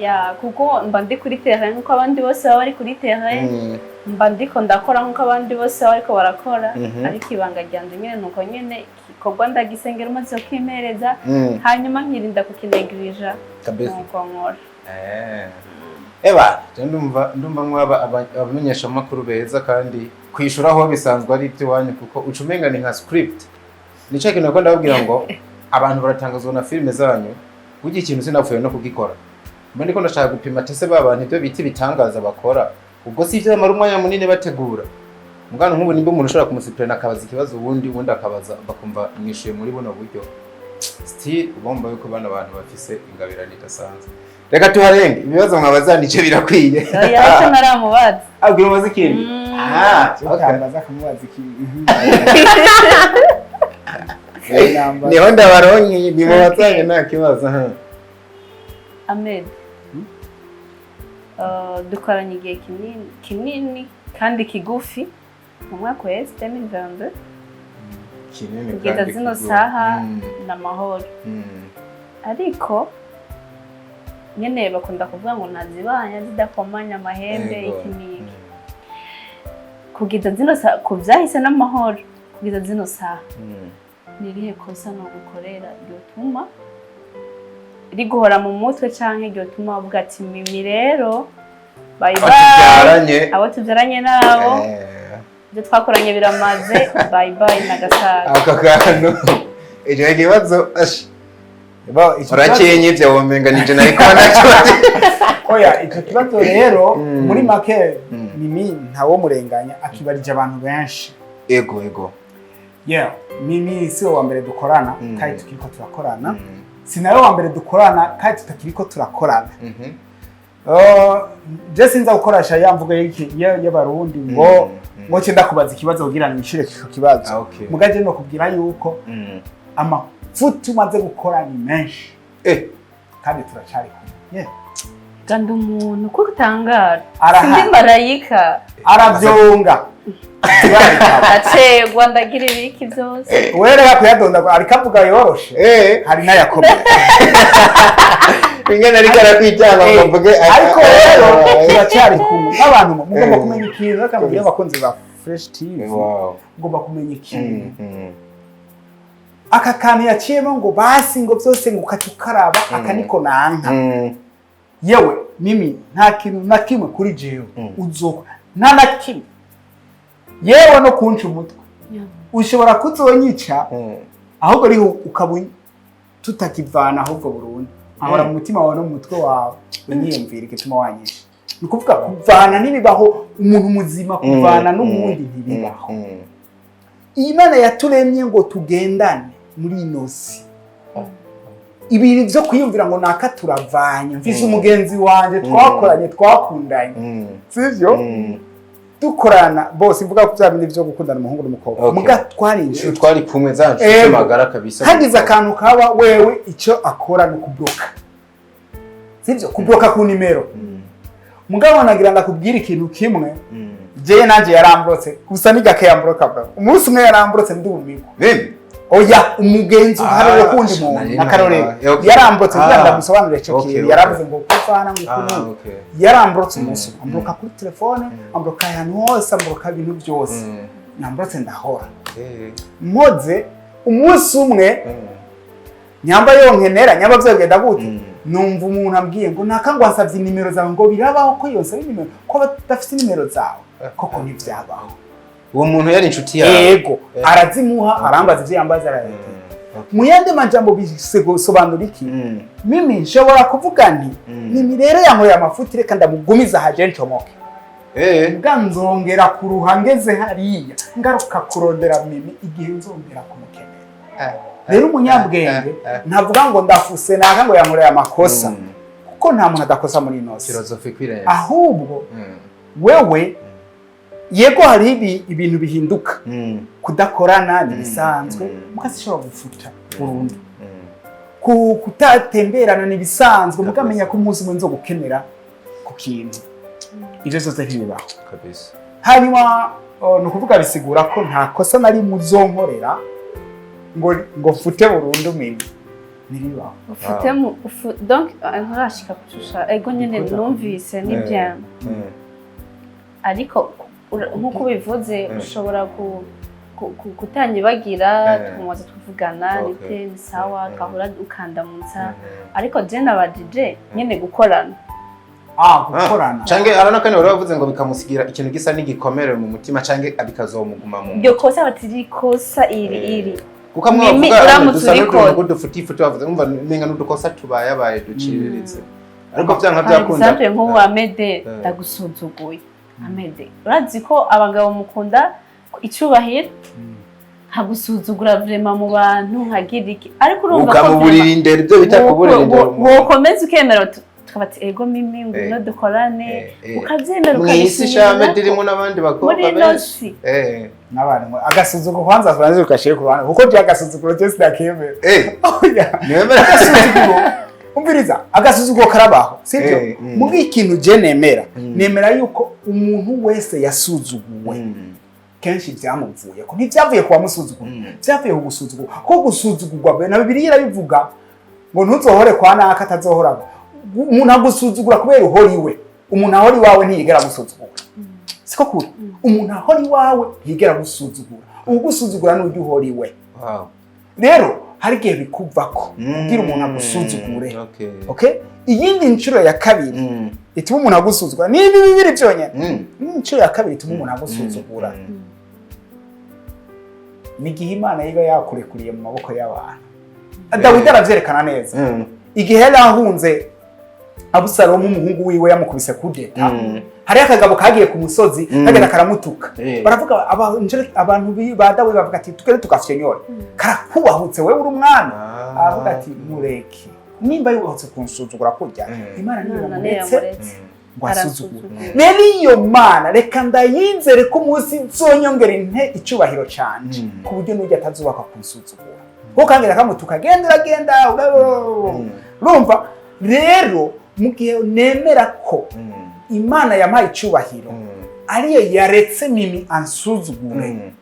ya kuko mba ndi kuri terrain nkuko abandi bose baba bari kuri terrain mba ndiko ndakora nkuko abandi bose bariko barakora ariko ibanga ryanje nyene nuko nyene kigorwa ndagisengera umaze kwimereza hanyuma nkirinda kukinegwija nuko nkora eba ndumva mwaba abamenyesha makuru beza kandi kwishura aho bisanzwe ari iby'iwanyu kuko ucumenga ni nka script nico kintu ko ndababwira ngo abantu baratangazwa na filime zanyu burya ikintu sinapfuye no kugikora mba ndiko ndashaka gupima tese babantu ibyo biti bitangaza bakora ubwo si ivyo amara umwanya munini bategura mugano nk'ubu nimba umuntu ushobora kumusipirana akabaza ikibazo ubundi akabaza bakumva mwishuye muri buno buryo still ubomba yuko bana abantu bafise ingabirane idasanzwe reka tuharenge ibibazo mwabaza nice birakwiye yacho naramubaza abwira umubaza ikintu ukambaza kumubaza ikintu niho ndabaronki nimubatanye nta kibazo Ahmed dukoranye igihe kinini kandi kigufi mu mwaka wa 2022 kinini kugeza zino saha n'amahoro ariko nyene bakunda kuvuga ngo nazibanya zidakomanya amahembe ikiniki kugeza zino saha kuvyahise n'amahoro kugeza zino saha nirihe kosa no gukorera ryotuma riguhora mu mutwe canke ryotuma uvuga ati mimi rero bye bye abo tuvyaranye nabo byo twakoranye biramaze bye bye nagasaga akakano ejo kibazo urakenye ivyo womenga nije nariko nacyo oya icyo kibazo rero muri make mimi ntawo murenganya akibarije abantu benshi ego mimi si wa mbere dukorana kandi tukiriko turakorana sinawe wa mbere dukorana kandi tutakiriko turakorana je sinza gukoresha yamvuga y'abarundi ngo cyenda kubaza ikibazo kugira ngo nishire kiko kibazo mugaje no kubwira yuko amafutu maze gukora ni menshi kandi turacari kumwe kandi umuntu ko gutangara sindi marayika aravyonga acegwa ndagira ibiki byose wera yakuyadonda arikavuga yoroshe hari nayakomeye ingene ariko arakwitanga ngo mvuge ariko rero turacyari kumwe abantu mugomba kumenya ikintu kandi abakunzi ba Fresh TV mugomba kumenya ikintu aka kantu yaciyemo ngo basi ngo byose ngo kacukaraba akaniko nanka yewe mimi nta kintu na kimwe kuri jewe uzoka nta na kimwe yewe no kunca umutwe ushobora kuzonyica ahubwo riho ukabunye tutakivana ahubwo burundu ahora mu mutima wawe no mu mutwe wawe unyiyumvira igituma wanyisha ni kuvuga kuvana n'ibibaho umuntu muzima kuvana n'umundi ntibibaho Imana yaturemye ngo tugendane muri inosi ibintu byo kwiyumvira ngo naka turavanye mfise umugenzi wanje twakoranye twakundanye sivyo dukorana bose mvuga ko byabindi byo gukundana umuhungu n'umukobwa muga twari inshuti twari kumwe za nshuti magara kabisa hagize akantu kaba wewe icyo akora no kubloka sivyo kubloka ku nimero mugabo nagira ndakubwira ikintu kimwe je naje yarambrotse gusa ni gake yambroka bro umunsi umwe yarambrotse ndi umiko oya umugenzi uharire kundi muntu nakarore yarambrotse nganda musobanurire cyo kintu yaravuze ngo kufana ngo yarambrotse umunsi ambroka kuri telefone ambroka ahantu hose ambroka ibintu byose nambrotse ndahora moze umunsi umwe nyamba yonkenera nyamba byogenda gute numva umuntu ambwiye ngo nakangwa hasavye nimero zawe ngo birabaho ko yose nimero ko badafite nimero zawe koko ntivyabaho uwo muntu yari inshuti yawe yego arazimuha arambaza ivyo yambaza arayete mu yandi majambo bisobanura iki mimi nshobora kuvuga nti mimi rero yankoreye amafuti reka ndamugumiza haje ncomoke nzongera kuruha ngeze hariya ngaruka kurondera mimi igihe nzongera kumukenera rero umunyabwenge ntavuga ngo ndafuse naka ngo yankoreye amakosa kuko nta muntu adakosa muri inosi ahubwo wewe yego hari ibintu bihinduka kudakorana nibisanzwe mukasishobora gufuta burundu kutatemberana nibisanzwe mukamenya ko umunsi mwe nzo gukenera ku kintu ivyo zose ntibibaho kabisa hanyuma no kuvuga bisigura ko nta kosa nari muzonkorera ngo fute burundu mimi niribaho ufite donc ntarashika kushusha ego nyene numvise n'ibya ariko nkuko bivuze ushobora kutanyibagira tumaze tuvugana nite ni sawa kahura ukandamutsa ariko je nabajije nyene gukorana gukorana cange arana kane baravuze ngo bikamusigira ikintu gisa n'igikomere mu mutima cange abikazomuguma mu byo kosa batiri kosa iri kuko mwavuga dusa n'utuntu dufutifuti bavuze umva menga n'udukosa tubayabaye duciriritse ariko byanka byakunda exemple nk'uwo Amede ndagusuzuguye Amede urazi ko abagabo mukunda icubahiro hagusuzugura vraiment mu bantu nkagiriki ariko urumva ko ukamuburira indero ibyo bitakuburira indero wokomeza ukemera tukabati ego mimi ngwino dukorane ukabyemera ukabishyira Amede ririmo n'abandi bakobwa benshi n'abantu agasuzuguro kwanza turanze ukashire ku bantu kuko bya agasuzuguro cyose ndakemera oya nemera agasuzuguro umviriza agasuzuguro karabaho sibyo mu ikintu je nemera yuko umuntu wese yasuzuguwe kenshi byamuvuye ko ntibyavuye kuba musuzuguro byavuye kugusuzugura ko gusuzugurwa na Bibiliya irabivuga ngo ntuzohore kwa naka atazohora umuntu agusuzugura kubera uhoriwe umuntu ahori wawe ntiyigera gusuzugura siko kuri umuntu ahori wawe ntiyigera gusuzugura ugusuzugura n'ujye uhoriwe rero hari gihe bikuvako kugira umuntu agusuzugure okay iyindi ncuro ya kabiri ituma umuntu agusuzugura ni bibiri byonyene incuro ya kabiri ituma umuntu agusuzugura ni gihe Imana yiga yakurekuriye mu maboko y'abantu Dawidi aravyerekana neza igihe yarahunze Abusalomu umuhungu wiwe yamukubise kudeta hari akagabo kagiye ku musozi kagenda karamutuka baravuga abantu ba Dawidi bavuga ati tukere tukafyenyora karakubahutse wewe uri umwana aravuga ati mureke nimba yubahutse kunsuzugura kurya Imana niyo yamuretse ngo asuzugure rero iyo Mana reka ndayinzere ko umunsi nzonyongera inte icubahiro canje ku buryo n'ujya atazubaka kunsuzugura kuko kangira kamutuka genda urumva rero mugihe nemera ko Imana yampaye icubahiro ariyo yaretse mimi ansuzugure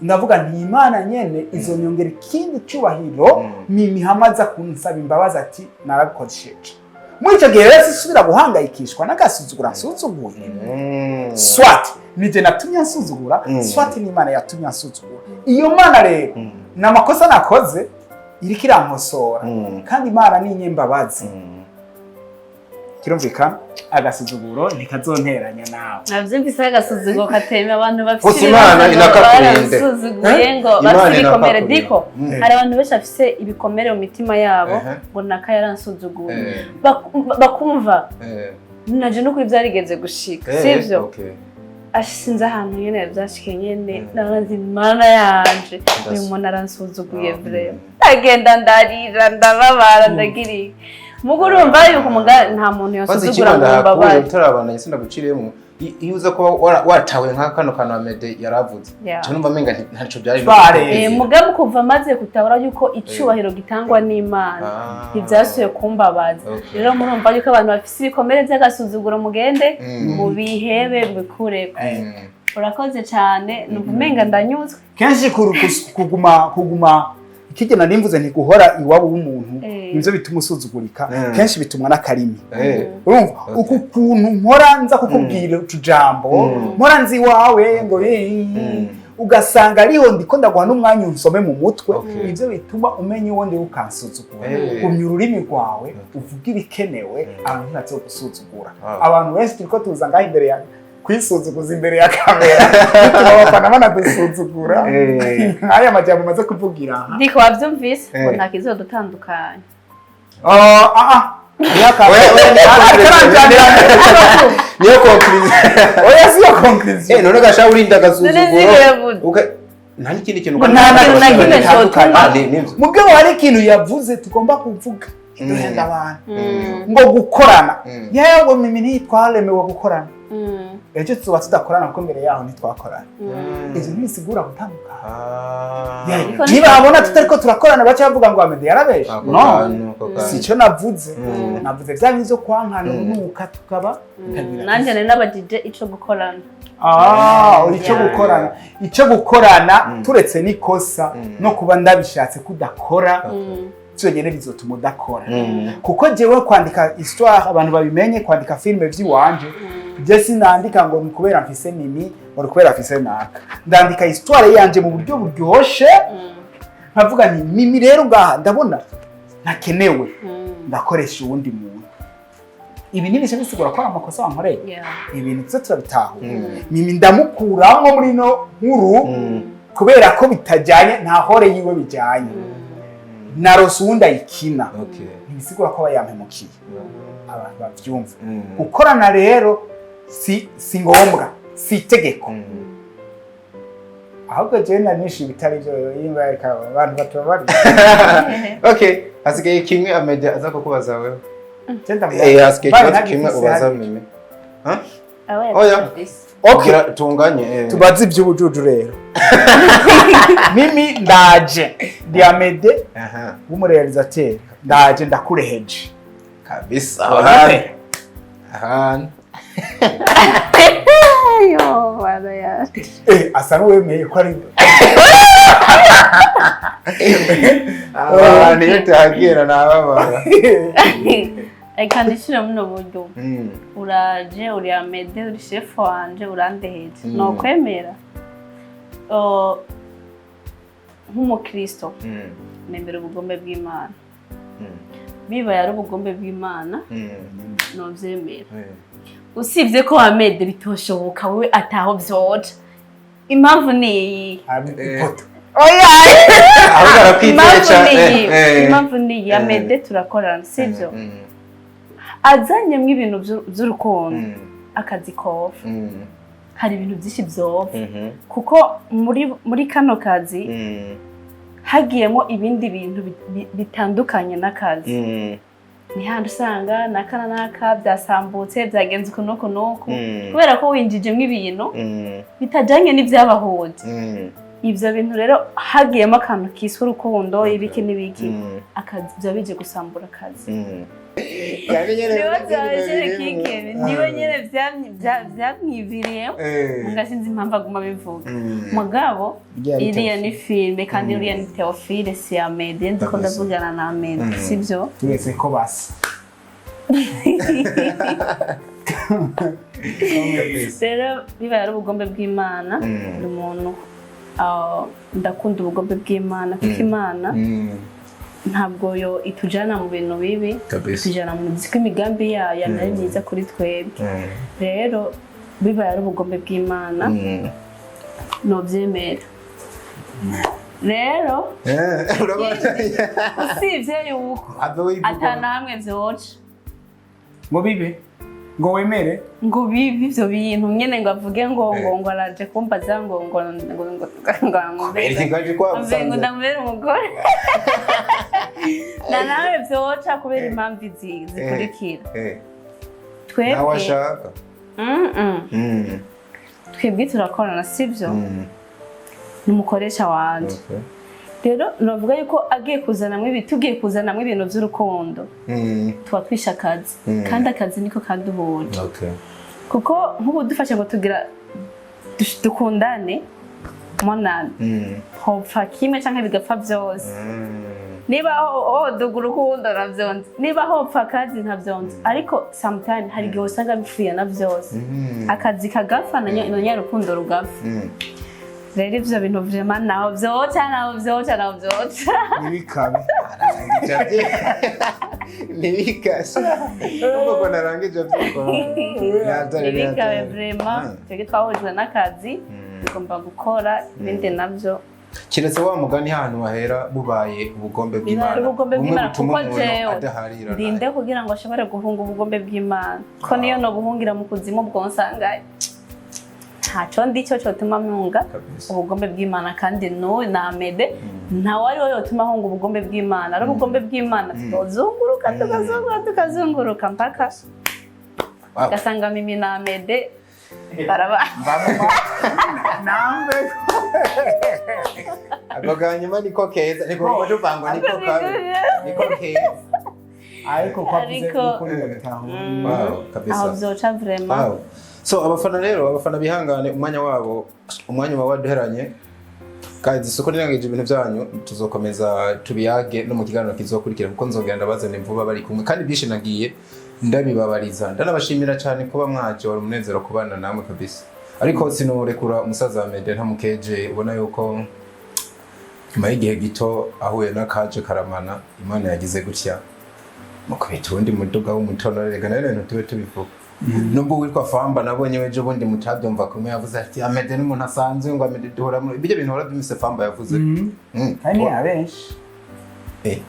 ndavuga nti Imana nyene izonyongera ikindi cubahiro mimi hamaza kunsaba imbabazi ati narakoresheje muri icyo gihe rero sisubira guhangayikishwa n'agasuzugura nsuzuguye swat nije natumye nsuzugura swat ni Imana yatumye nsuzugura iyo Mana rero namakosa nakoze iriko irankosora kandi Imana ni inyembabazi kirumvikana agasuzuguro ntikazonteranya nawe navyumvise agasuzuguro kateme abantu bafite Imana inakakurinde suzuguye ngo bafite ibikomere diko hari abantu benshi bafise ibikomere mu mitima yabo ngo naka yaransuzuguye bakumva naje no kuri byarigeze gushika sivyo ashinze ahantu nyene vyashike nyene nabazi imana yanje uyu muntu aransuzuguye vraiment agenda ndarira ndababara ndagiriye mugo urumva yuko nta muntu yosuzugura mu mbabare turabana sinda guciremo iyo uza ko watawe nka kano kantu Amede yaravuze cyo numva menga ntaco byari mugabo kuva maze kutabura yuko icubahiro gitangwa n'Imana ntivyasuye kumbabaza rero murumva yuko abantu bafise ibikomere by'agasuzuguro mugende mu bihebe bikure urakoze cyane numva menga ndanyuzwe kenshi kuguma ikigena nimvuze nti guhora iwabo w'umuntu nivyo bituma usuzugurika kenshi bitumwa n'akarimi urumva uku kuntu nkora nza kukubwira utujambo nkora nzi wawe ngo ugasanga ariho ndiko ndaguha n'umwanya unsome mu mutwe ivyo bituma umenya uwo ndi ukansuzugura umya ururimi rwawe uvuga ibikenewe abantu ntibazogusuzugura abantu benshi turiko tuza ngaho imbere yawe kwisuzuguza imbere ya kamera bituma abafana banadusuzugura aya majambo maze kuvugira ndiko wavyumvise ngo nta kizodutandukanya niyo conclusion oya siyo conclusion none gasha urinda gasuzuguro nta n'ikindi kintu mugabo hari ikintu yavuze tugomba kuvuga duhenda abantu ngo gukorana yewe mimi ntitwaremewe gukorana ejo tuba tudakorana kuko mbere yaho ntitwakorana ivyo ntibisigura gutandukana niba babona tutariko turakorana baca bavuga ngo Amede yarabeshe no sico navuze navuze vya bizo kwankana nuka tukaba nanje nari nabajije ico gukorana ico gukorana turetse nikosa no kuba ndabishatse kudakora cyonyene bizotuma udakora kuko jewe kwandika histoire abantu babimenye kwandika filme vy'iwanje je sinandika ngo kubera mfise Mimi ngo kubera mfise naka ndandika histoire yanje mu buryo buryoshe nkavuga ni Mimi rero ngaha ndabona nakenewe ndakoresha uwundi muntu ibi nibishe bisigura ko amakosa wankoreye ibintu byo turabitaho Mimi ndamukuramwo muri no nkuru kubera ko bitajanye nta hore yiwe bijanye narose uwundi ayikina ntibisigura ko bayampemukiye abantu bavyumva gukorana rero si ngombwa si itegeko ahubwo jewe nanisha ibitari byo yimba abantu batubari hasigaye kimwe Amede aza kukubaza wewe hasigaye kimwe ubaza Mimi oya tunganye tubaze iby'ubujuju rero Mimi ndaje ndi Amede w'umurealizateur ndaje ndakureheje kabisa yo wala ya asa n'uwemeye ko ari niyo tagira nababara eka ndishira muno buryo uraje uri Amede uri chef wanje urandeheje no kwemera nk'umukristo nembere ubugombe bw'Imana biba yari ubugombe bw'Imana no vyemera usibye ko Amede bitoshoboka wewe ataho vyoja impamvu ni impamvu ni Amede turakorana sivyo azanye mw'ibintu by'urukundo akazi kofa hari ibintu byinshi vyofa kuko muri kano kazi hagiyemo ibindi bintu bitandukanye n'akazi ni handi usanga nakana naka byasambutse byagenze uko nuko kubera ko winjijemo ibintu bitajanye n'ivyabahuje ivyo bintu rero hagiyemo akantu kiswe urukundo ibiki n'ibiki akazi bya bije gusambura akazi niwe nyene vyamwiviriye ngasinzi impamvu aguma bivuga mugabo iriya ni filme kandi iriya ni Theophile si Amede nzi ko ndavugana na Amede sivyo turetse ko basa rero biba yari ubugombe bw'Imana buri muntu ndakunda ubugombe bw'Imana kuko Imana ntabwo yo itujana mu bintu bibi tujana mu ziko imigambi yayo ari myiza kuri twebwe rero biba yari ubugombe bw'Imana no vyemera rero usivye yuko atana hamwe vyoca ngo bibe ngo wemere ngo bivyo bintu nyene ngo avuge ngo araje kumbaza ngo ndamubera umugore na nawe vyoca kubera impamvu zikurikira twebwe turakorana sivyo n'umukoresha wanje rero navuga yuko agiye kuzanamwe ibintu by'urukundo tuba twisha akazi kandi akazi niko kaduhuje kuko nk'ubu dufashe ngo dukundane monana hopfa kimwe canke bigapfa byose niba duga urukundo navyonze niba hopfa akazi ntavyonze ariko sometimes hari igihe usanga bipfuye na byose akazi kagapfa na nyarukundo rugapfa rero ivyo bintu vraiment naho vyoca nibikabe nibikasha nubwo narangije nibikabe vraiment twebwe twahujwe n'akazi tugomba gukora ibindi navyo kiretse wa mugani hantu wahera bubaye ubugombe bw'Imana kuko jewe ndinde kugira ngo ashobore guhunga ubugombe bw'Imana ko niyo no buhungira mu kuzimu bwonsangaye ntaco ndico cyotuma mwunga ubugombe bw'Imana kandi no na Amede nta wari wo yotuma hunga ubugombe bw'Imana ari ubugombe bw'Imana tukazunguruka mpaka gasanga mimi na Amede baraba nambe agoganyuma niko keza niko dupangwa niko keza ariko kwavuze uko kabisa aho vyoca vraiment so abafana bihangane umwanya uba waduheranye kandi isoko nirangije ibintu byanyu tuzokomeza tubiyage no mu kiganiro kizokurikira kuko nzogenda bazana imvuba bari kumwe kandi byinshi nagiye ndabibabariza ndanabashimira cyane kuba mwaje wari umunezero kubana namwe kabisa ariko sinorekura umusaza wa Amede ntamukeje ubona yuko nyuma y'igihe gito ahuye n'akaje karamana Imana yagize gutya mukubita undi muduga w'umutono rega nayo ibintu tube tubivuga nubwo witwa Famba nabonye weje bundi mutabyumva kumwe yavuze ati Amede n'umuntu asanzwe ngo Amede duhora muri ibyo bintu warabyumvise Famba yavuze kandi abenshi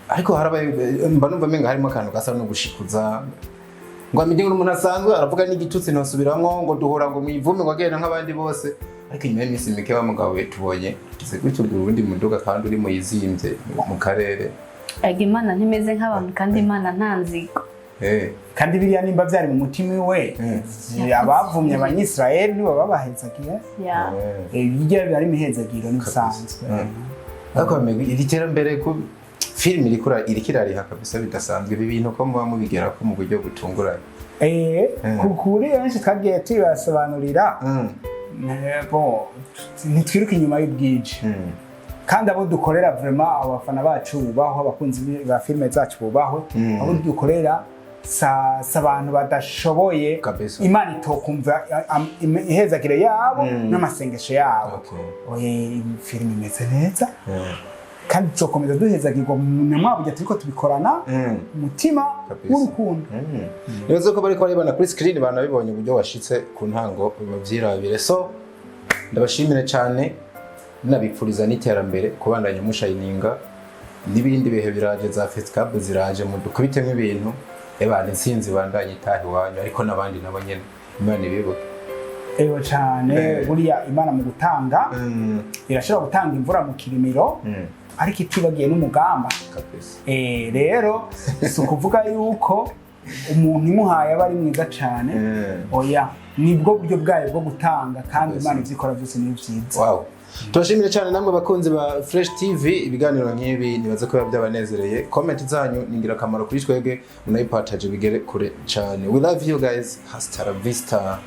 ariko harabaye mba numva menga harimo akantu gasa no gushikuza ngo Amede n'umuntu asanzwe aravuga n'igitutsi ntosubiramo ngo duhora ngo mwivume ngo agenda nk'abandi bose ariko inyuma y'imisi mike bamugawe tubonye kize gutyo ubundi muduga kandi uri mu yizimbye mu karere Imana ntimeze nk'abantu kandi Imana ntanziko kandi biriya nimba byari mu mutima we abavumye abanyisraeli nibo babahezagiye bijya bari mihezagiro n'usanzwe ariko iri terambere ku film irikirariha kabisa bidasanzwe ibi bintu ko muba mubigera ko mu buryo butunguranye kuri benshi twagiye tubasobanurira ntitwiruke inyuma y'ubwije kandi abo dukorera vraiment abafana bacu bubaho abakunzi ba filime zacu bubaho abo dukorera abantu badashoboye Imana itokumva ihezagire yabo n'amasengesho yabo filime imeze neza kandi tuzokomeza duhezagirwa mu mwabujya turiko tubikorana umutima w'urukundo nibaze ko bariko baribona kuri screen banabibonye uburyo washitse ku ntango bavyirabire so ndabashimire cyane nabipfuriza n'iterambere kubandanya mushayininga n'ibindi bihe biraje za Fescap ziraje mu dukubitemo ibintu ebane nsinzi bandanye itahi wanyu ariko nabandi nabo nyene Imana ibibuke cyane buriya Imana mu gutanga irashobora gutanga imvura mu kirimiro ariko itibagiye n'umugamba kabisa rero si ukuvuga yuko umuntu imuhaye aba ari mwiza cyane oya nibwo buryo bwayo bwo gutanga kandi Imana ivyikora byose ni byiza turashimire cyane namwe bakunzi ba Fresh TV ibiganiro nk'ibi nibaze ko byabanezereye comment zanyu ningira kamaro kuri twege munayipartage bigere kure cyane we love you guys hasta la vista